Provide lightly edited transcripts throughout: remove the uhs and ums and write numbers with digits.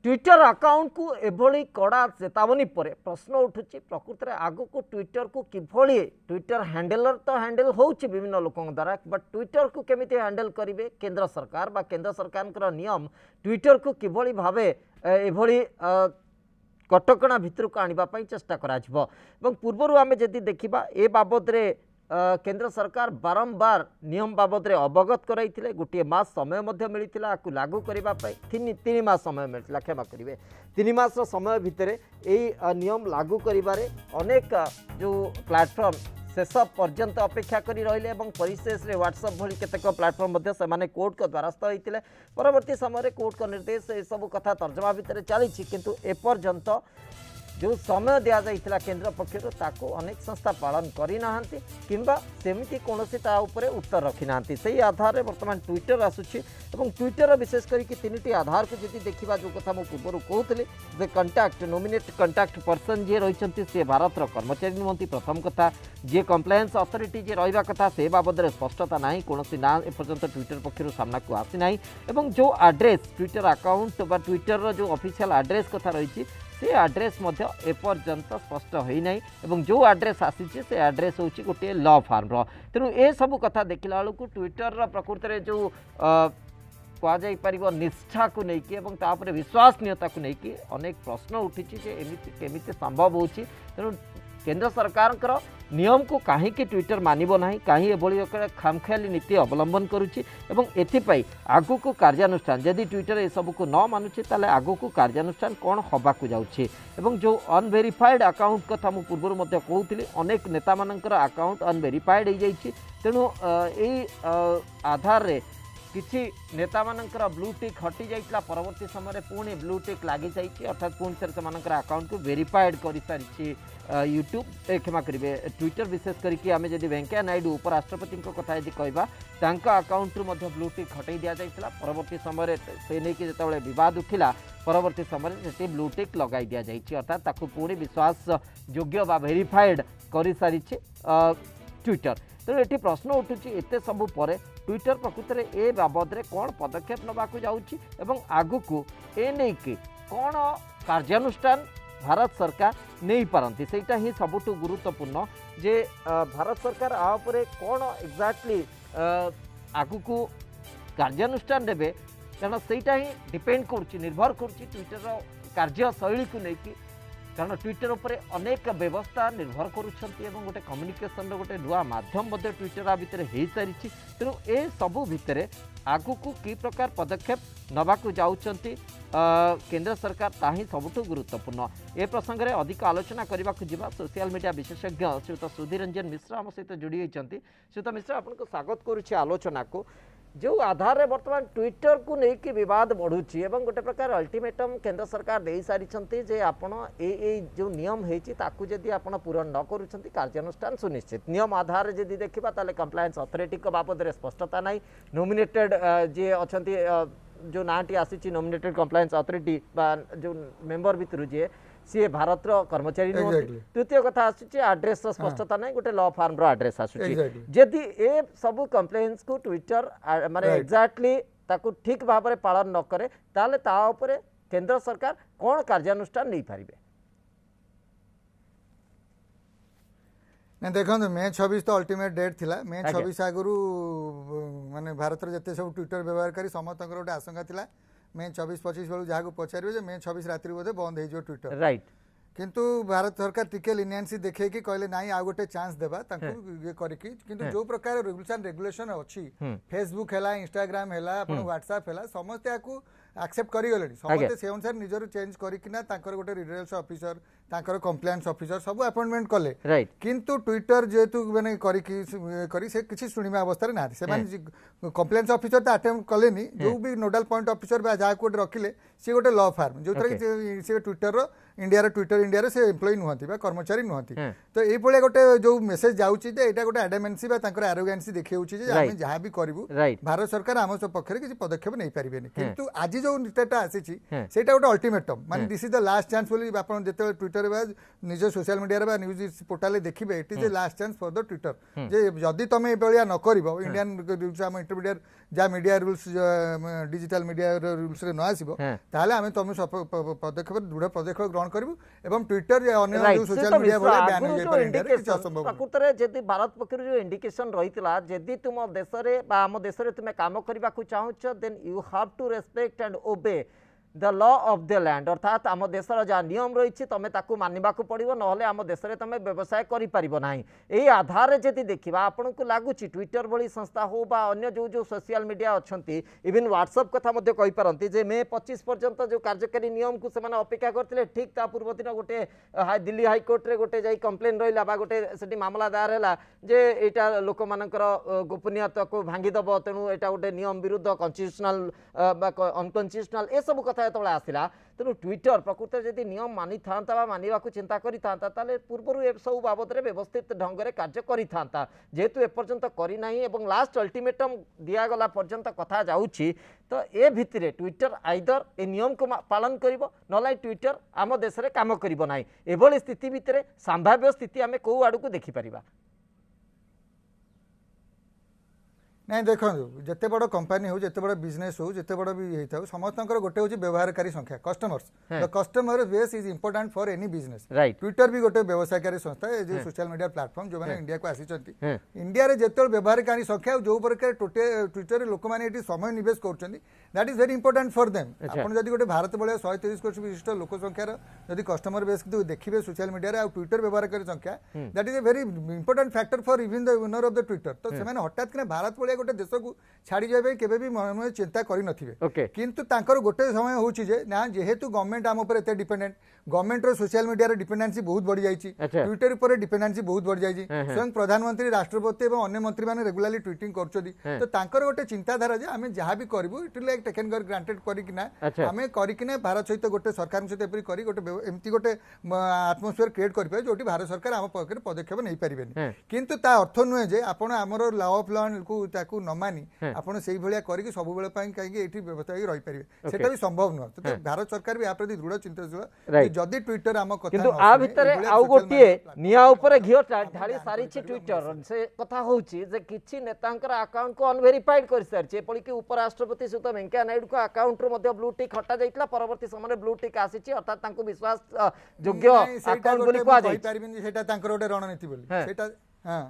Twitter account को एभली कड़ा चेतावनी पर प्रश्न उठुची प्रकृत में आग को ट्विटर को किभली ट्विटर हैंडलर तो हैंडल होउची विभिन्न लोकों द्वारा बट ट्विटर को केमिति हैंडल करिवे केंद्र सरकार बा केंद्र सरकार नियम ट्विटर को किभली भावे एभली कटकणा भितर को आने चेष्टा करा पूर्वर आम जदि देखा ए बाबद रे केंद्र सरकार बारंबार नियम बाबद रे अवगत कराइथिले गोटे मास समय मिलता आपको लागू करने तीन मास समय मिलता क्षमा करेंगे 3 मास समय भितर यही नियम लागू करिबारे अनेक जो प्लेटफॉर्म शेष पर्यंत अपेक्षा करी रहिले एवं परिशेष रे व्हाट्सएप भली केतेक प्लेटफॉर्म मध्ये सेमाने कोर्ट को द्वारस्थ होइतिले परवर्ती समय कोर्ट को निर्देश ए सब कथा तर्जमा भितर चली किंतु एपर्यंत जो समय दि जाइथिला केंद्र पक्षर ताको अनेक संस्था पालन करना किंबा सेमिति कोनोसी ता उपरे उत्तर रखी ना से आधार में बर्तमान ट्विटर आसुची एवं ट्विटर विशेष करके 3टी आधार को जदि देखा जो कथा मु पूर्व कहूली जे कंटाक्ट नोमिनेट कंटाक्ट पर्सन जी रही सी भारत कर्मचारी नुहति प्रथम कथा जी कंप्लायंस अथॉरिटी जी रहा कथा से बाबद में स्पष्टता ना कौन ना एपर्यंत ट्विटर पक्षर सामना को आसी ना एवं जो एड्रेस ट्विटर अकाउंट बा ट्विटर जो ऑफिशियल एड्रेस कथा रही से एड्रेस एपर्यंत स्पष्ट होना एवं जो एड्रेस आसी से एड्रेस हूँ गोटे लॉ फार्म तेणु ए सब कथा देखला बेलू ट्विटर प्रकृत में जो कह निष्ठा को लेकिन तापर विश्वसनीयता को लेकिन अनेक प्रश्न उठी केमी संभव होची तेणु केंद्र सरकार नियम को कहीं ट्विटर मानव ना कहीं एभली खामखियाली नीति अवलंबन करुच्ची एवं एथिपाई आगु को कार्यानुष्ठान जदि ट्विटर ये सब को न मानुचे ताले आगु को कार्यानुष्ठान कौन हवाक जाउछि एवं जो अनवेरीफाइड अकाउंट कथा मु पूर्व मध्य कहूली अनेक नेता मानकर अकाउंट अनवेरीफाइड हो जाइछि तेणु यही आधार रे किछि नेता मानकर ब्लू टिक हटि जाइतला परवर्ती समय पुणी ब्लू टिक लगी जाइछि अर्थात पुणी से अकाउंट को वेरीफाइड कर सारी यूट्यूब क्षमा करेंगे ट्विटर विशेष करके आम जब वेंकैया नायडू उपराष्ट्रपति कथा यदि कहवा अकाउंट रु ब्लू टिक हटई दि जाइतला परवर्ती समय से नहीं जिते विवाद उठिला परवर्ती समय से ब्लू टिक लगाई दि जाइछि अर्थात ताकू पुणी विश्वास योग्य बा वेरीफाइड कर सारी ट्विटर तेणु ये प्रश्न उठुची एत सबू पर ट्विटर प्रकृत में ए बाबद में कौन पदक्षेप नवाक जाउछि एवं आगु को ए नहीं कि कौन कार्यानुष्ठान भारत सरकार नहीं पारती सेटा ही सबुठु गुरुत्वपूर्ण जे भारत सरकार आपरे कौन एक्जाक्टली आगु को कार्यानुष्ठान देबे कारण सेटा ही डिपेंड करुच्ची निर्भर करुच्ची ट्विटर कार्यशैली को लेकिन कारण ट्विटर उपर अनेक व्यवस्था निर्भर करुँच गोटे कम्युनिकेशन गोटे नुआ माध्यम ट्विटर भितर हो सारी तेणु ए सबू भितर आगु को कि प्रकार पदक्षेप नवाक जाउछंती केंद्र सरकार ताही सबुठु गुरुत्वपूर्ण ए प्रसंग में अधिक आलोचना करने को सोशल मीडिया विशेषज्ञ श्रीयुत सुधीर रंजन मिश्र आम सहित जोड़ी होती श्रीयुत मिश्र आपको स्वागत करुच्ची आलोचना को जो आधार में बर्तमान ट्विटर को लेकिन बद बढ़ुची एवं गोटे प्रकार अल्टीमेटम केंद्र सरकार दे सारी जे आपण जो नियम होती आप पूरण न करुँच कार्यानुष्ठान सुनिश्चित नियम आधार जदि देखा ताले कंप्लायंस अथॉरिटी बाबद में स्पष्टता ना नोमिनेटेड जी अच्छा जो नाटी आसी नोमिनेटेड कंप्लायंस अथॉरिटी जो मेंबर भितर जी सी भारत कर्मचारी तृतीय कथा आसूची एड्रेस स्पष्टता ना गोटे लॉ फार्म एड्रेस आसूची जदि ए सब कंप्लेन्स को ट्विटर माने एक्जाक्टली ताकू ठीक भाव में पालन न करे ताले ता उपरे केंद्र सरकार कौन कार्यानुष्ठान नहीं पारिबे नहीं देखो मे 26 तो अल्टीमेट डेट थिला मे 26 आगु माने भारत जिते सब ट्विटर व्यवहारकारी समस्त गोटे आशंका थिला मे 24-25 बेलू जहाँ पचारे मे 26 रात्रि बोधे बंद हो ट्विटर राइट किंतु भारत सरकार टिके लिनियंसी देखे कि कहले नाई आ गोटे चांस देबा ये करके किंतु जो प्रकार रूल्स एंड रेगुलेशन अच्छी फेसबुक है इंस्टाग्राम है व्हाट्सएप है समस्ते आपको एक्सेप्ट करें समस्ते से अनुसार निजर चेंज करना गोटे रिजल्स ऑफिसर कंप्लायंस ऑफिसर सब अपॉइंटमेंट कले किंतु ट्विटर जेहेतु मैंने किसी शुणा अवस्था ना कंप्लायंस ऑफिसर तो अटेम्प्ट कले जो भी नोडाल पॉइंट ऑफिसर जहाँ गोटे रखिले सी गोटे लॉ फार्म जो सी ट्विटर ट्विटर इंडिया से एम्प्लॉय नुहति कर्मचारी नुहति तो ये गोटे जो मेसेज जाऊँगी यहाँ गोटे एडामेंसी एरोगेंसी देखिए जहाँ भी करूँ भारत सरकार आम सब पक्ष किसी पदक्षेप नहीं पारे किंतु आज जो नीतिटा आसी गोटे अल्टीमेटम माने this is the last chance बोली आप जिते ट्विटर ट्विटर बा निज सोशल मीडिया बा न्यूज पोर्टाल देखिए it is a last chance for the Twitter जे जदि तुम ये न कर इंडियन रूल्स आम इंटरमीडिएट जहाँ media rules digital media rules न आसो ताहले आम तुम पदक्षेप दृढ़ पदक्षेप ग्रहण करूँ एवं ट्विटर अन्य सोशल मीडिया बैन हो जाए इंडिया असंभव प्रकृत में जदि भारत पक्षर जो इंडिकेशन रही जदि तुम देश में आम देश में तुम काम करने को चाहूच then you have to respect and obey the law of the land अर्थात आम देशर जहाँ नियम रही तुम्हें ताकू मानवा पड़ो ना आम देश में तुम व्यवसाय करना यही आधार जदि देखा आपन को लगुच ट्विटर भली संस्था हो बा अन्य जो जो सोशल मीडिया अच्छा इवन व्हाट्सएप कथा कहींपारती जे मे 25 पर्यंत जो कार्यकारी नियम को से अपेक्षा करते ठीक ता पूर्व दिन गोटे दिल्ली हाइकोर्ट रे गोटे जाई कंप्लेन रहा गोटे से मामला दायर है जे यहाँ लोक मानकर गोपनीयता को भांगीदेव तेणु यहाँ गोटे नियम विरुद्ध कन्स्टिट्यूशनल अनकन्स्टिट्यूशनल ए सब कथा जो आसला तेणु ट्विटर प्रकृत में जब नियम मानी था मानवा चिंता करता पूर्व ए सब बाबद में व्यवस्थित ढंग से कार्य करता जेहेतु एपर्यंत करना लास्ट अल्टीमेटम दिगला पर्यंत कथा जाऊँगी तो ए भितर ट्विटर आइदर ए नियम को पालन कर ना ट्विटर आम देश में कम करना एभली स्थिति भितर संभाव्य स्थिति आम कौ आड़ को देखिपर नहीं देखो जिते बड़ कंपनी हो जिते बड़ बिजनेस हो जिते बड़ भी होता हो समस्त गोटे हूँ व्यवहारकारी संख्या customers the customer base is important for any business Twitter भी गोटे व्यवसायकारी संस्था जो सोशल मीडिया प्लेटफॉर्म जो मैंने इंडिया को आसी इंडिया रे जिते व्यवहारकारी संख्या जो प्रकार ट्विटर लोक मैंने समय निवेश कर that is very important for them आपन जदि गोटे भारत भाया 130 कोटी विशिष्ट लोक संख्यार जदि कस्टमर बेस देखिए सोशल मीडिया ट्विटर व्यवहारकारी संख्या that is a very important factor for even the owner of the Twitter तो से हठात कि भारत भाया गोटे देश को छाड़ी जाए केबे भी मन चिंता करें किंतु तांकर गोटे समय होची जे ना जेहेतु गवर्नमेंट आम उपर एते डिपेंडेंट गवर्नमेंट रो सोशल मीडिया रे डिपेंडेंसी बहुत बढ़ी जाइए ट्विटर ऊपर डिपेंडेंसी बहुत बढ़ी जाइए स्वयं प्रधानमंत्री राष्ट्रपति और अन्य मंत्री मैंने रेगुलारली ट्वीटिंग करछोदी तो तांकर गोटे चिंताधारा जे आमे जहाँ भी करूँ it like taken for granted करिकिना आमे करिकिना भारत सहित गोटे सरकार सहित एपरी करी गोटे एमती गोटे आटमोस्फियर क्रिएट करि जोटी भारत सरकार आम पक्षरे पदक्षेप नहीं पारिबेनी किंतु ता अर्थ नुहे जे आपण हमर लॉ ऑफ लैंड को ताकू न मानी आपण सेही भलिया करिकि सब बेले पई काई एठी व्यवस्था रही पारिबे सेटा भी संभव न तो भारत सरकार भी आ प्रति दृढ़ चिंताशील जदि ट्विटर आम कथा किंतु आ भितर आउ गोटे निया ऊपर घियो ढाली सारी ट्विटर से कथा होची जे किछि नेतांकर अकाउंट को अनवेरिफाइड कर सारछि एपळि कि उपराष्ट्रपति सुत वेंकैया नायडू को अकाउंट रो मध्ये ब्लू टिक हटा जाइतला परवर्ती समय ब्लू टिक आसीछि अर्थात तांको विश्वास योग्य अकाउंट बोली को आ जाय पारिबिन सेटा तांकर गोटे रणनीति बोली सेटा हां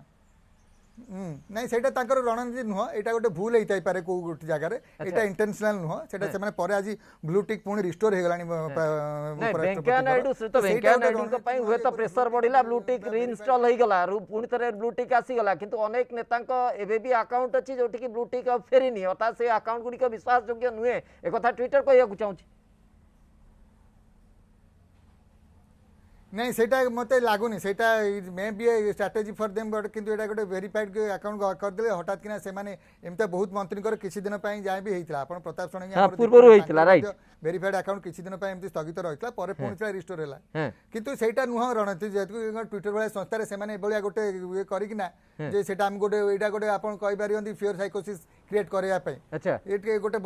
नहीं सेटा तांकर रणनीति नुह एटा गोटे भूल होता पारे को गोटे जगह एटा इंटेंशनल नुह सेटा से माने परे आज ब्लू टिक पुणी रिस्टोर हो गलानी वेंकैया नायडू से तो वेंकैया नायडू को पई हुए तो प्रेशर बढ़िला ब्लू टिक रीइंस्टॉल हो गला पुणी थरे ब्लू टिक आसी गला किंतु अनेक नेता एबे भी अकाउंट अछि जोटी कि ब्लू टिक अब फेरिनी अर्थात से अकाउंट गुडी को विश्वास योग्य नुहे ए कथा ट्विटर कहया को चाहूची नहीं सेटा मते लागुनी सेटा may be a strategy for them but किंतु एटा गोटे वेरीफाइड अकाउंट कर देले हठात किना से माने एमते बहुत मंत्री कर किछि दिन पई जाय भी हेइतला आपण प्रताप सणगी हां पूर्वरु हेइतला राइट वेरीफाइड अकाउंट किछि दिन पई एमते स्थगित रहितला परे पुणी रिस्टोर हैला किंतु सेटा नुह रणनीति जेतु ट्विटर वाला संस्था रे से माने बलिया गोटे ये करिकिना जे सेटा हम गोटे एटा गोटे आपण कहि पारियंती फियर साइकोसिस क्रिएट करया पई अच्छा एटे गोटे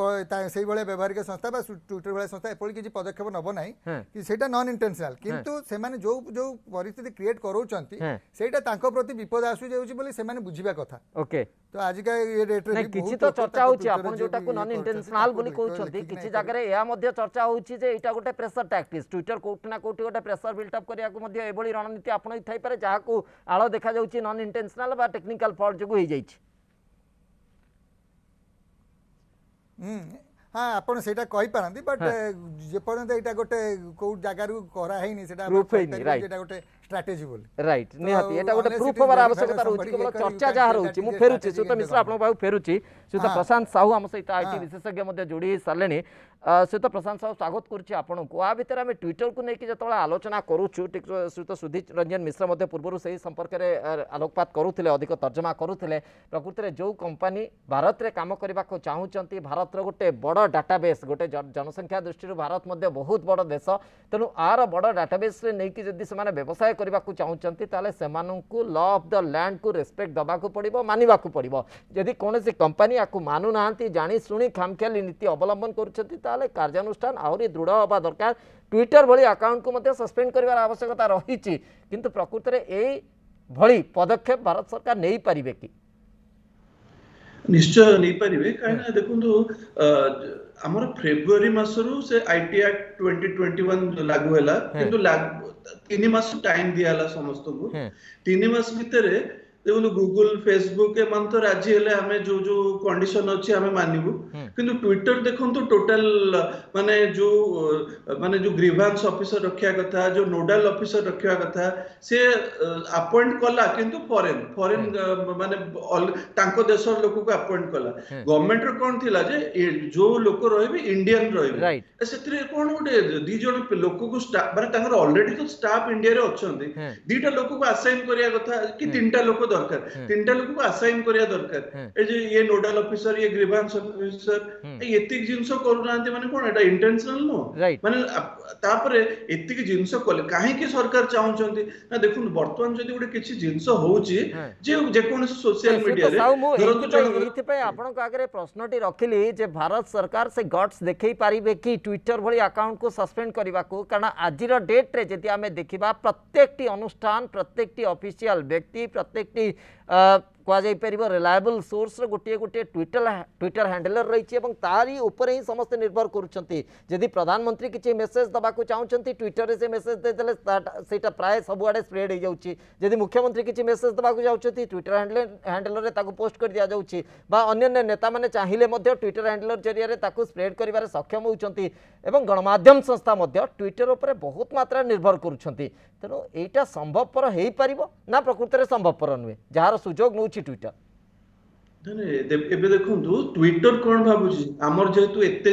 सेही बळे व्यवहारिक संस्था बा ट्विटर वाला संस्था एपळि किछि पदक्षेप नबो नाही कि सेटा नॉन इंटेंशनल किंतु से माने जो जो परिस्थिति क्रिएट करोचंती सेटा तांको प्रति विपद आसु जाउची बोली से माने बुझिबा कथा ओके तो आज का ये रेट रे किछि तो चर्चा होची आपण जोटा को नॉन इंटेंशनल बोली कहउचंती किछि जगह रे या मध्ये चर्चा होची जे एटा गोटे प्रेशर टैक्टिक्स ट्विटर कोट ना कोटी गोटे प्रेशर बिल्ट अप करिया को मध्ये एबोली रणनीति आपण थाई पारे जहा को आळो देखा जाउची नॉन इंटेंशनल बा टेक्निकल फॉल्ट जो होई जाइछि हाँ आपन सेटा कहि पारंती बट जे पर्यंत एटा गोटे को जगह रु करा हैनी सेटा राइट गोटे स्ट्रेटेजी बोल राइट निहाती एटा गोटे प्रूफ होबार आवश्यकता रहउछि केवल चर्चा जहा रहउछि मु फेरुछि सुत मिश्र आपण बाबू फेरुछि सुत प्रशांत साहू हम सहित आईटी विशेषज्ञ मध्ये जोड़ी सालेनी सुत प्रशांत साहू स्वागत करूछि आपण को आ भितर हम ट्विटर को नेकी जतबेला आलोचना करूछु ठीक सुत सुधीर रंजन मिश्र मध्ये पूर्वरु सही संपर्क रे आलोकपात करूथिले अधिक तर्जमा करूथिले प्रकृत रे जो कंपनी भारत रे काम करबा को चाहूचंती भारत रो गोटे बड़ डाटाबेस गोटे जनसंख्या दृष्टि भारत मध्ये बहुत बड़ देश तेणु आर बड़ डाटाबेस रे नेकी जदि से व्यवसाय अप्लाई करने को चाहते लॉ ऑफ द लैंड को रेस्पेक्ट दबा पड़ो मानवा पड़ो जदि कौन कंपानी या मानु ना जानी शुणी खामखियाली नीति अवलंबन कर कार्यानुष्ठान आहरी दृढ़ हवा दरकार ट्विटर भली अकाउंट को सस्पेंड कर आवश्यकता रही किंतु प्रकृत में यही भली पदक्षेप भारत सरकार नहीं पारिबे कि निश्चय नहीं पारिबे कहीं देखो आमर फेब्रुआरी मासरू से आईटी एक्ट 2021 लागू हैला किंतु 3 मास टाइम दियाला समस्त को 3 मास भितर देखो गूगल फेसबुक एमान तो राजी हेले हमें जो जो कंडीशन अच्छी हमें मानिबू किंतु ट्विटर देखो तो टोटल माने जो ग्रीवांस ऑफिसर रखिया कथा जो नोडल ऑफिसर रखिया कथा से अपॉइंट कला किंतु फॉरेन माने तांको देशर लोक को अपॉइंट कला गवर्नमेंट रो कोन थिला जे जो लोक रहबे इंडियन रहबे सेतरे कोन गोटे दी जण लोक को स्टाफ माने तांगर ऑलरेडी तो स्टाफ इंडिया रे अछंदी दीटा लोक को असाइन करिया कथा कि तीनटा लोक दरकार तीनटा लोक को असाइन करिया दरकार ए जे ये नोडल ऑफिसर ये ग्रीवांस ऑफिसर एतिक जिंसो करूनांती माने कोन एटा इंटेंशनल नो माने तापरे एतिक जिंसो कले काहे कि सरकार चाहउचंती ना देखुन वर्तमान जदी गुटे किछि जिंसो होउची जे कोन सोशल मीडिया रे एति पे आपन को आगे प्रश्नटी रखिली जे भारत सरकार से गट्स देखै पारिबे कि ट्विटर भली अकाउंट को सस्पेंड करबा को कारण आजिर डेट रे जदी हमें देखिबा प्रत्येकटी अनुष्ठान प्रत्येकटी ऑफिशियल व्यक्ति प्रत्येकटी कहुपर रिलायबल सोर्स गोटे गोटे ट्विटर हैंडलर रही तारी उपर ही समस्त निर्भर करुँच प्रधानमंत्री किसी मेसेज दबाक चाहते ट्विटर से मेसेज देदेले से प्राय सबुआड़े स्प्रेड हो जाऊँगी मुख्यमंत्री किसी मेसेज दबाक चाहते ट्विटर हैंडलर पोस्ट कर दि जाऊँगी अन्य नेता मैंने चाहिए ट्विटर हैंडलर जरिए स्प्रेड कर सक्षम होती गणमाध्यम संस्था ट्विटर उपर बहुत मात्रा निर्भर करुँच तेणु यहाँ संभवपर हो पार ना प्रकृत में संभवपर नुहे जार सुजोग नौ ट्विटर एबे देखंतु ट्विटर कोन भाबुची हमर जेतु एते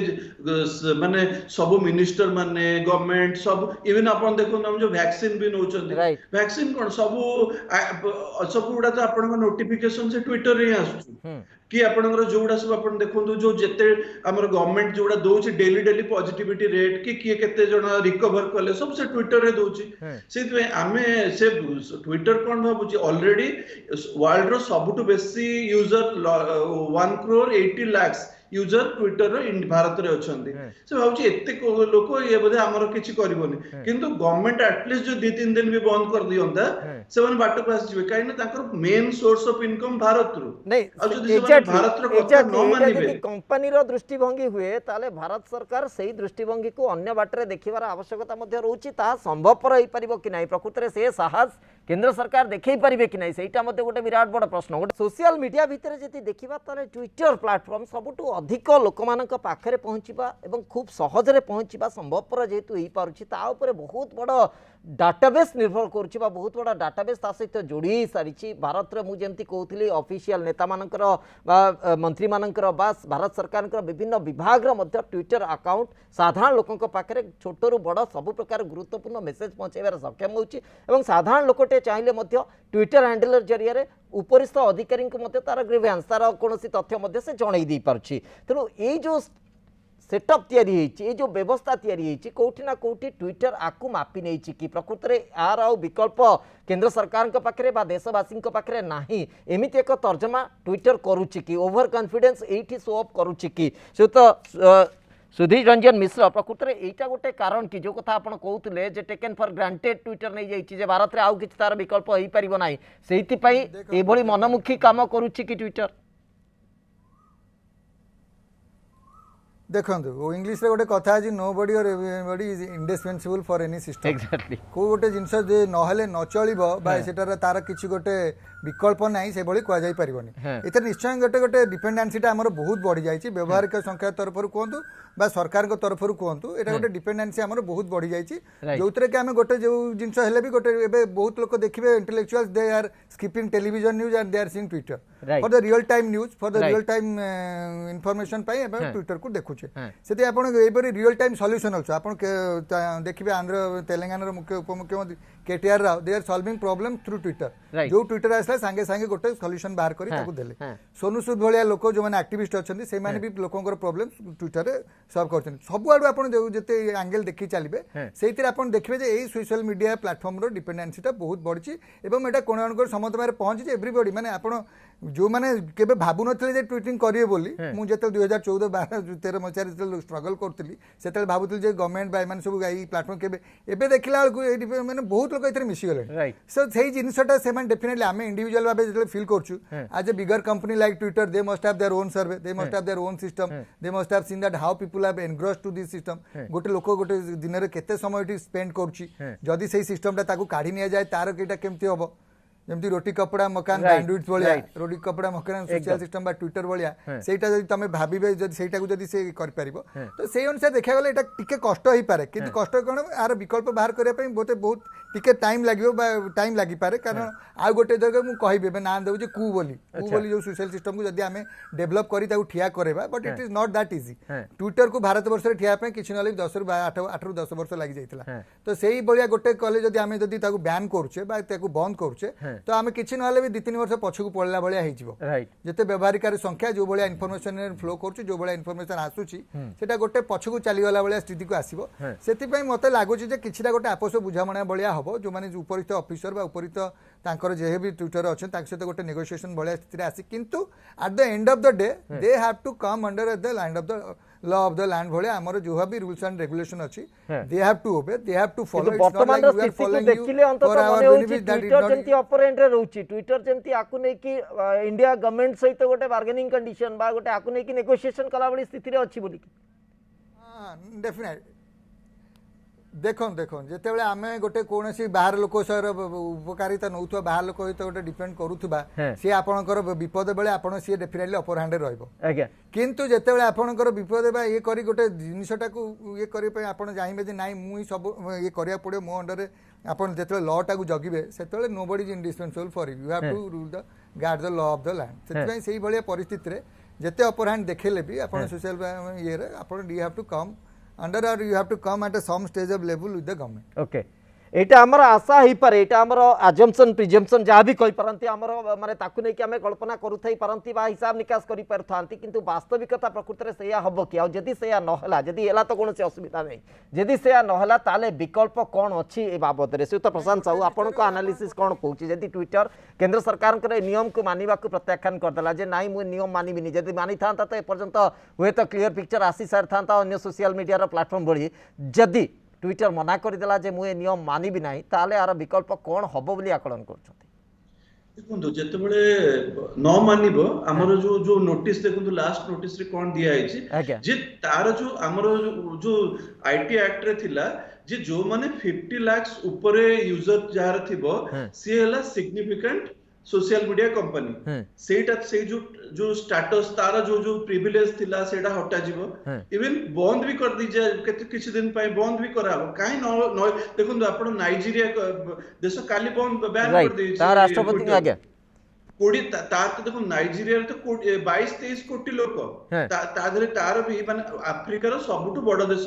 माने सब मिनिस्टर माने गवर्नमेंट सब इवन अपन देखो हम जो वैक्सीन भी नौचंदी वैक्सीन कोन सब गुडा तो अपन नोटिफिकेशन से ट्विटर रे आसुची कि आपनकर जोड़ा सब अपन देखंतु जो जेते हमर गवर्नमेंट जोड़ा दोची डेली पॉजिटिविटी रेट कि किए केते जण रिकवर कले सब से ट्विटर रे दोची सेति आमे से ट्विटर कोन भाबुची ऑलरेडी वर्ल्ड रो सबटु बेसी user 1 crore 80 lakhs user Twitter Bharat रे अछंदी से भाबुची एते लोक ये बोधे हमर किछि करबोनी किंतु गवर्नमेंट एटलीस्ट जो 2-3 दिन भी बंद कर दियंता से मन बाट को आसी काई ना ताकर main source of income Bharat रो नहीं भारत रो कथा न मानिबे कंपनी रो दृष्टिभंगी हुए ताले भारत सरकार सही दृष्टिभंगी को अन्य बाटरे देखिबार आवश्यकता मध्ये रहउची ता संभवपर होई परिबो कि नाही प्रकृत रे से साहस केंद्र सरकार देखै परिबे कि नाही सेटा मध्ये गोटे विराट बड़ प्रश्न गोटे सोशल मीडिया भितर जति देखिबा ताले ट्विटर प्लेटफॉर्म सबटु अधिक लोक मानक पाखरे पहुँचवा एवं खूब सहजरे पहुँचवा संभवपर जेहेतु हो पारुछि ता उपरे बहुत बड़ डाटाबेस निर्भर करुछि बहुत बड़ा डाटाबेस ता सहित जोड़ी सारी भारत रे मु जेमति कहउथिली ऑफिशियल नेता मानकर मंत्री मानकर भारत सरकार विभिन्न विभाग रो मध्य ट्विटर अकाउंट साधारण लोकंक पाखरे छोटरू बड़ सब प्रकार गुरुत्वपूर्ण मेसेज पहुँचाइबार सक्षम होउछि एवं साधारण लोकटे चाहिए मध्य ट्विटर हैंडलर जरिए उपरिस्थ अधिकारी तार ग्रीवेंस तार कौन तथ्य मध्य से जणई दे पारुछि तेणु ये जो सेटअप तैयारी जो व्यवस्था तैयारी कौटी ना कौटी ट्विटर आकु मापी नहीं कि प्रकृत में यार आउ विकल्प केंद्र सरकार पाखे देशवासी पाखे ना एमती एक तर्जमा ट्विटर करुच्ची कि ओवर कॉन्फिडेंस ये शो अप करुच्ची कि से तो सुधीर रंजन मिश्र प्रकृत में यहाँ गोटे कारण कि जो कथा आपड़ कहते जे टेकन फॉर ग्रांटेड ट्विटर नहीं जाइए भारत में आउ कि तार विकल्प हो पार ना से मनमुखी काम करुच्ची कि ट्विटर देखो इंग्लिश रे गोटे कथा अछि नो बॉडी और everybody is indispensable for any system exactly को गोटे जिंस जे नहले न चलिबो बा सेटार तार किछि गोटे विकल्प नाही से भली कुआ जाई परिबोनी एते निश्चय गोटे गोटे डिपेंडेंसीटा हमर बहुत बढ़ी जाइछि व्यवहारिक संख्या तरफरु कोंतु बा सरकार को तरफरु कोंतु एटा गोटे डिपेंडेंसी हमर बहुत बढ़ी जाइछि जोतरे के हम गोटे जो जिंस हेले भी गोटे एबे बहुत लोक देखिबे intellectuals they are skipping television news and they are seeing Twitter for the real time news for the real time information पाई एबे ट्विटर को देखु କରୁଛे सेति आपण एपरी रियल टाइम सॉल्यूशन अछि आपण देखिबे आंध्र तेलंगाना मुख्य उपमुख्यमंत्री KTR Rao they are solving problem through Twitter जो ट्विटर आसला संगे संगे गोटे सॉल्यूशन बाहर करी ताकू देले सोनू सूद भलिया लोक जो माने एक्टिविस्ट अछंती से माने भी लोकंकर प्रॉब्लम ट्विटर रे सॉल्व करछन सब आडू आपण जते एंगल देखि चलिबे सेतिर आपण देखिबे जे एई सोशल मीडिया प्लेटफॉर्म रो डिपेंडेंसी ता बहुत बढ़छि एवं एटा कोन समस्त मारे पहुंची जे एवरीबॉडी माने आपण जो माने केबे भाबु नथले जे ट्वीटिंग करिए बोली मु जते 2014 12 13 मचार जते स्ट्रगल करतली सेते भाबुतली जे गवर्नमेंट बाय माने सब एई प्लेटफॉर्म केबे एबे देखिला ए माने बहुत लोक एथरे मिसी गले सो सेही जिनिसटा से माने डेफिनेटली आमे इंडिविजुअल भाबे जते फील करछु as a bigger company like Twitter they must have their own survey they must have their own system they must have seen that how people have engrossed to this system गोटे लोक गोटे दिन रे केते समय spend करछि जदी सेही सिस्टमटा ताकू काढी निया जाय तार केटा केमती होबो जमती रोटी कपड़ा मकान बैंडविड्थ भलिया रोटी कपड़ा मकान सोशल सिस्टम बा ट्विटर भलिया सेटा जदी तमे भाबिबे जदी सेटा को जदी से कर परिबो तो सेही अनुसार देखा गले एटा टिके कष्ट होई पारे किंतु कष्ट कोन आर विकल्प बाहर करे पई बहुत टिके टाइम लागियो बा टाइम लागि पारे कारण आ गोटे जगह मु कहिबे बे नाम देउ जे कू बोली जो सोशल सिस्टम को जदी हमें डेवलप करी ताकू ठिया करेबा but it is not that easy Twitter को भारत वर्ष रे ठिया पई किछ नले 10 रु 8 रु 10 वर्ष लागि जाइतला तो सेही बलिया गोटे कॉलेज जदी हमें जदी ताकू बैन करछे बा ताकू बंद करछे तो आमे किछि नले भी 2-3 वर्ष पछकू पड़ला भलिया हेइ जिवो जते व्यवहारिकार संख्या जो भलिया इन्फॉर्मेशन फ्लो करछु जो भलिया इन्फॉर्मेशन आसुची सेटा गोटे पछकू चली गला भलिया स्थिति को आसीबो सेति पई मते लागुची जे किछिटा गोटे आपस बुझामणा भलिया हबो जो माने उपरित ऑफिसर बा उपरित तांकर जे भी ट्विटर अछन ताक सहित गोटे नेगोशिएशन भलिया स्थिति आसी किंतु at the end of the day they have to come under the land of the law of the land भलिया हमर जो भी रूल्स एंड रेगुलेशन अछि दे have to obey they have to follow it's not like we are following देखिले अंत तो माने होची ट्विटर जेंती ऑपरेंट रे रहउची ट्विटर जेंती आकु नै कि इंडिया गवर्नमेंट सहित गोटे बार्गेनिंग कंडीशन बा गोटे आकु नै कि नेगोशिएशन कला बडी स्थिति रे अछि बोली हां डेफिनेट देखो जेतेबेले आमे गोटे कोनोसी बाहर लोक सर उपकारिता नउथवा बाहर लोक होय तो गोटे डिपेंड करूथबा से आपनकर विपद बेले आपन से डेफिनेटली अपर हैंड रहइबो आज्ञा किंतु जेतेबेले आपनकर विपद बा ये करी गोटे जिनिसटा को ये करी पे आपन जाइबे जे नाइ मुई सब ये करिया पड़े मो अंडर आपन जेतेबेले लॉ टा को जगिबे सेतेबेले nobody is indispensable for you have to rule the guard the law of the land सेति सेही भलिया परिस्थिति रे जेते अपर हैंड देखेले भी आपन सोशल ये रे आपन you have to come under or you have to come at some stage of level with the government. Okay. एटा हमर आशा ही पारे एटा हमर अजम्पशन प्रिजम्पशन जहाँ भी कहि परंती हमर माने ताकु नै कि हमें कल्पना करूथाई परंती बा हिसाब निकास करि परथांती किंतु वास्तविकता प्रकृति रे सेया हबो कि आ जदी सेया नहला जदी एला तो कोनोसी असुविधा नै जदी सेया नहला ताले विकल्प कोन अछि ए बाबत रे से तो प्रशांत साहू आपन को एनालिसिस कोन कहूची जदी ट्विटर केंद्र सरकार करे नियम को मानिबा को प्रत्याख्यान कर देला जे नाइ मु नियम मानिबिनी जदी मानि थांता तो ए पर्यंत होय तो क्लियर पिक्चर आसी सार थांता अन्य सोशल मीडिया रो प्लेटफॉर्म बढी जदी ट्विटर मना करदेला जे मुए नियम मानी भी नाही ताले आर विकल्प कोन हबो बोली आकलन करछथि देखो जेतेबेले न मानिबो हमर जो नोटिस देखो लास्ट नोटिस रे कोन दिया आइछि जे तार जो हमर जो आईटी एक्ट रे थिला जे जो माने 50 लाख ऊपर यूजर जार थिबो से हला सिग्निफिकेंट सोशल मीडिया कंपनी सेटा से जो स्टेटस तारा जो प्रिविलेज थिला सेटा हटा जीवो इवन बंद भी कर दी जाय केते किछ दिन पय बंद भी कराबो काहे न देखो आपण नाइजीरिया देश काली बंद बैन कर दी तार राष्ट्रपति आगे कोडी तार तो देखो नाइजीरिया तो 22-23 कोटी लोक तादरे तार भी माने अफ्रिका रो सबुटु बड़ देश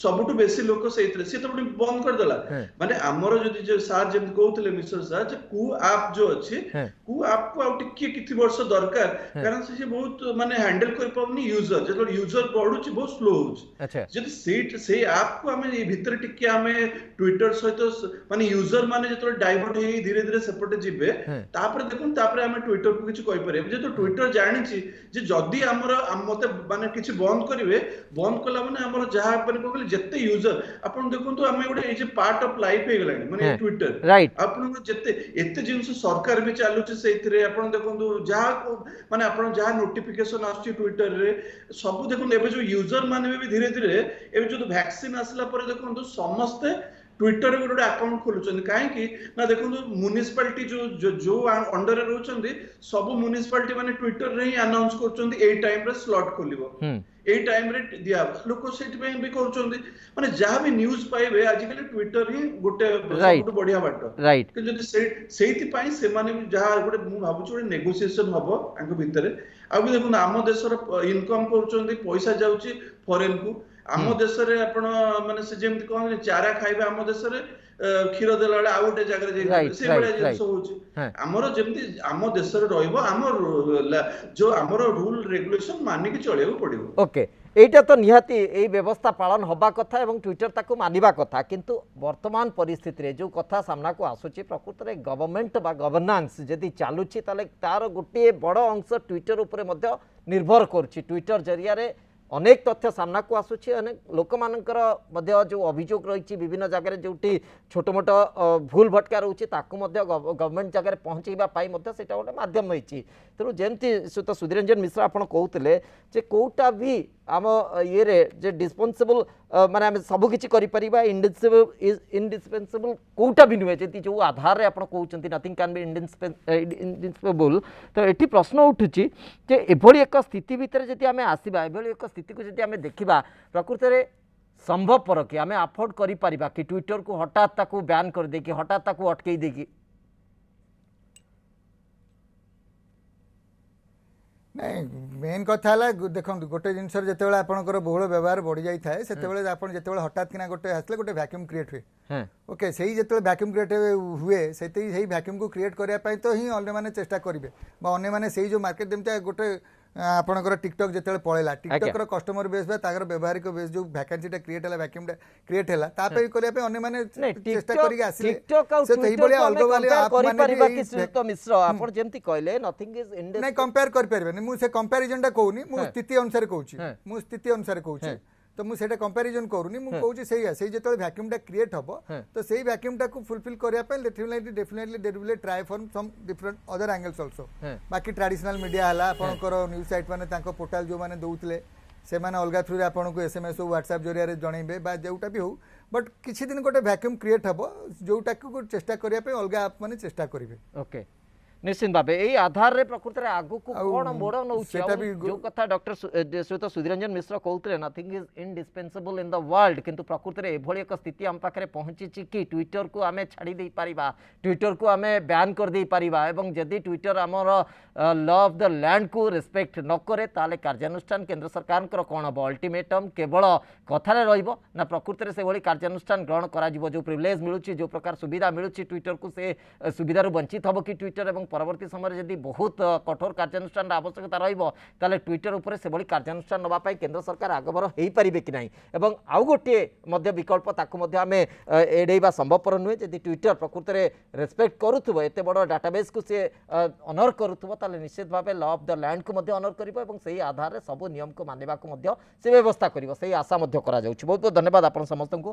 सबुटु बेसी लोक सेइतरे से तो बंद कर देला माने हमरो जदी जे सार जेम कहउतले मिस्टर सार जे कू ऐप जो अछि कू ऐप को आउट किछि वर्ष दरकार कारण से बहुत माने हैंडल कर पबनी यूजर जेतो यूजर बढ़ुची बहुत स्लो होची जदी सेट से ऐप को हमें भीतर टिके हमें ट्विटर सहित माने यूजर माने जेतो डाइवर्ट हे धीरे धीरे सेपटे जिबे तापर तापर हमें ट्विटर को किछ कहि पारे जे तो ट्विटर जानिछि जे जदी हमर मते माने किछ बंद करिवे बंद कला माने हमर जहा माने कहले जत्ते यूजर आपण देखंतु हमें गोटे ए जे पार्ट ऑफ लाइफ हे गलानी माने ट्विटर आपण जत्ते एते जिंस सरकार भी चालुछि सेइतरे आपण देखंतु जहा माने आपण जहा नोटिफिकेशन आछि ट्विटर रे सब देखंतु एबे जो यूजर माने भी धीरे धीरे एबे जो वैक्सीन आसला पर देखंतु समस्त ट्विटर गोटे अकाउंट खोलुଛନ୍ତି କାହିଁକି ନା ଦେଖନ୍ତୁ म्युनिसिपालिटी जो अंडर रे रहउଛନ୍ତି सब म्युनिसिपालिटी माने ट्विटर रे ही अनाउंस करउଛନ୍ତି एई टाइम रे स्लॉट खोलिबो एई टाइम रे दिया लोक सेठी पे भी करउଛନ୍ତି माने जहां भी न्यूज़ पाइबे आजिकल ट्विटर ही गोटे सबटु बढ़िया बाट राइट कि जदि सेठी पई से माने जहां गोटे मु भाबुछु गोटे नेगोशिएशन हबो आंक भितरे आ भी देखुन आम देशर इनकम करउଛନ୍ତି पैसा जाउची फॉरेन को आम देश रे आपण माने से जेमति कहन चारा खाइबे आम देश रे क्षीर देला बेले आ गोटे जगह जाई से बळे जिंस होउची हमरो जेमति आम देश रे रहइबो हमर जो हमर रूल रेगुलेशन मानि के चलेबो पड़िबो ओके এইটা তো নিহাতি এই ব্যবস্থা পালন হবা কথা এবং টুইটার তাকে মানিবা কথা কিন্তু বর্তমান পরিস্থিতিরে যে কথা সামনাকু আসুচি প্রকৃতরে গভর্নমেন্ট বা গভর্নান্স যদি চালুচি তাহলে তার গোটিয়ে বড় অংশ টুইটার উপরে মধ্য নির্ভর করছি টুইটার জরিয়ারে अनेक तथ्य सामना को आसूची अनेक लोक मानकर जो अभियोग रही विभिन्न जगह जो छोट मोट भूल भटका रोचे गवर्नमेंट जगह पहुँचाई से गोटे मध्यम रही तेणु जमती तो सुधीरंजन मिश्र आप कहते जे कौटा भी आम ये जे डिस्पोजेबल माने आम सबकि इंडिस्पेंसेबल कौटा भी नुहे जी जो आधार आप कहते नथिंग कैन बी इंडिस्पेंसेबल तो ये प्रश्न उठुची जे एभली एक स्थिति भितर जदि आम आसवा एभली एक स्थिति को जदि आम देखा प्रकृत में संभवपर कि आम अफोर्ड करिपारिबा कि ट्विटर को हठात ताकू बैन कर देकी हठात ताकू अटकई देकी नहीं मेन कथा है देखो गोटे जिन जो आपंकर बहुल व्यवहार बढ़ी जाए से जो हठात किना गोटे आसले गोटे वैक्यूम क्रिएट हुए ओके से जो वैक्यूम क्रिएट हुए से वैक्यूम को क्रिएट करने तो ही अन्य मैंने चेष्टा करेंगे अन्य मैंने से जो मार्केट जमी गोटे आपंकर टिकटक जो पड़ेगा टिकटक कस्टमर बेस व्यवहारिक बेस जो वैकेंसी क्रिएट है वैक्यूम क्रिएट है अन्य मैंने चेष्टा करके आसिले नहीं कंपेयर कर पारे मुझे कंपैरिजन टा कहूनी मु स्थिति अनुसार कहूँ स्थिति अनुसार कहूँ तो मुझे कंपैरिजन करूनी मु कहूँ से जो वैक्यूम टा क्रिएट हम तो सही वैक्यूम टा को फुलफिल करने definitely they will try from some different other angles also बाकी ट्रेडिशनल मीडिया है आपंकर न्यूज साइट माने पोर्टाल जो मैंने दौले से मैंने अलग थ्रू आपन को एसएमएस हो व्हाट्सएप जरिया जनइबे बा जोटा भी हो बट किसी दिन गोटे वैक्यूम क्रिएट हम जोटा को चेष्टा करने अलग आप मैंने चेष्टा करेंगे ओके निश्चित भाव यही आधार रे प्रकृति में आगु को कौन मोड़ नौ जो कथा डॉक्टर श्रीयुत सुधीरंजन मिश्र कहते nothing is indispensable in the world किंतु प्रकृति में एभली एक स्थिति आम पाखे पहुंची कि ट्विटर को आम छाड़ी दे पारिबा ट्विटर को आम बैन कर दे पारिबा एवं जदि ट्विटर आमर लॉ ऑफ द लैंड को रेस्पेक्ट न करे ताले कार्यानुष्ठान केंद्र सरकार कौन हम अल्टीमेटम केवल कथार ना प्रकृति से भली कार्यानुष्ठान ग्रहण करा जो प्रिविलेज मिलूँ जो प्रकार सुविधा मिलूँ ट्विटर को से सुविधार वंचित हम कि ट्विटर और परवर्ती समय जदि बहुत कठोर कार्यानुष्ठान आवश्यकता रही ट्विटर उपर से कार्यानुष्ठान नापी केंद्र सरकार आगभर हो पारे कि नहीं एवं आउ गोटे विकल्प ताकू आम एड़ेबा संभवपर नुहे जदि ट्विटर प्रकृति में रेस्पेक्ट करुव एत बड़ डाटाबेस को सी अनर करुव निश्चित भाव लॉ ऑफ द लैंड को अनर कर आधार में सब नियम को मानवा से व्यवस्था कर आशा बहुत बहुत धन्यवाद आप समस्त को।